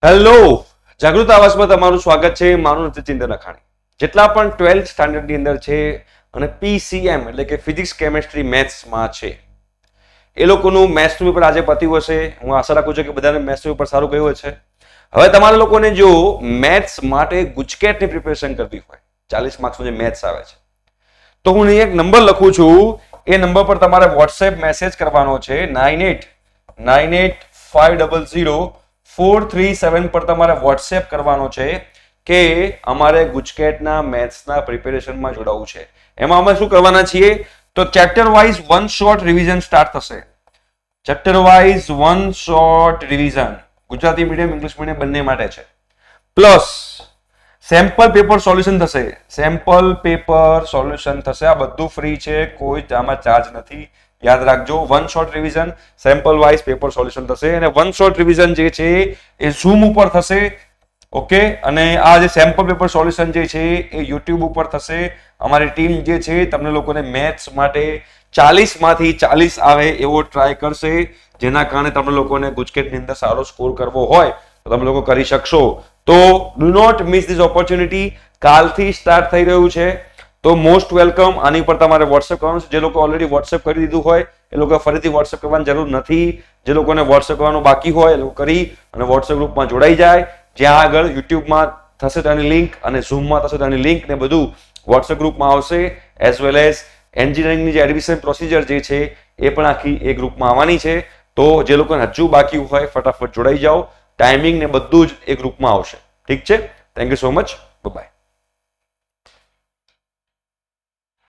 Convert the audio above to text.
Hello, જાગૃત આવાસમાં તમારું સ્વાગત છે. મારું નથી ચિંતન અખાણી. જેટલા પણ 12th સ્ટાન્ડર્ડની અંદર છે અને પીસીએમ એટલે કે ફિઝિક્સ કેમેસ્ટ્રી મેથ્સમાં છે એ લોકોનું મેથ્સનું પેપર આજે પત્યું હશે. હું આશા રાખું છું કે બધાને મેથ્સનું પેપર સારું ગયું હશે. હવે તમારા લોકોને જો મેથ્સ માટે ગુજકેટની પ્રિપેરેશન કરવી હોય, 40 માર્ક્સનું જે મેથ્સ આવે છે, તો હું અહીં એક નંબર લખું છું. એ નંબર પર તમારે વોટ્સએપ મેસેજ કરવાનો છે 9898500437 પર તમારે વોટ્સએપ કરવાનો છે કે અમારે ગુજકેટના મેથ્સના પ્રિપેરેશનમાં જોડાવું છે. એમાં અમે શું કરવાના છીએ તો chapter wise one short revision start થશે. Chapter wise one short revision Gujarati medium English medium બંને માટે છે. પ્લસ સેમ્પલ પેપર સોલ્યુશન થશે. સેમ્પલ પેપર સોલ્યુશન થશે. આ બધું ફ્રી છે, કોઈ આમાં ચાર્જ નથી. યાદ રાખજો, one short revision, sample wise paper solution થશે. અને વન શોર્ટ રિવિઝન જે છે એ ઝૂમ ઉપર થશે. ઓકે, અને આ જે સેમ્પલ પેપર સોલ્યુશન જે છે એ યુટ્યુબ ઉપર થશે. અમારી ટીમ જે છે તમને લોકોને મેથ્સ માટે 40 માંથી 40 આવે એવો ટ્રાય કરશે, જેના કારણે તમને લોકોને ગુજકેટની અંદર સારો સ્કોર કરવો હોય તો તમે લોકો કરી શકશો. તો do not miss this opportunity. કાલથી સ્ટાર્ટ થઈ રહ્યું છે, તો મોસ્ટ વેલકમ. આની પર તમારે વોટ્સએપ કરવાનું છે. જે લોકો ઓલરેડી વોટ્સએપ કરી દીધું હોય એ લોકો ફરીથી વોટ્સએપ કરવાની જરૂર નથી. જે લોકોને વોટ્સએપ કરવાનું બાકી હોય એ લોકો કરી અને વોટ્સએપ ગ્રુપમાં જોડાઈ જાય. જ્યાં આગળ યુટ્યુબમાં થશે તેની લિંક અને ઝૂમમાં થશે તેની લિંક ને બધું વોટ્સએપ ગ્રુપમાં આવશે. એઝ વેલ એઝ એન્જિનિયરિંગની જે એડમિશન પ્રોસિજર જે છે એ પણ આખી એ ગ્રુપમાં આવવાની છે. તો જે લોકોને હજુ બાકી હોય ફટાફટ જોડાઈ જાઓ. ટાઈમિંગ ને બધું જ એ ગ્રુપમાં આવશે. ઠીક છે? Thank you so much. By.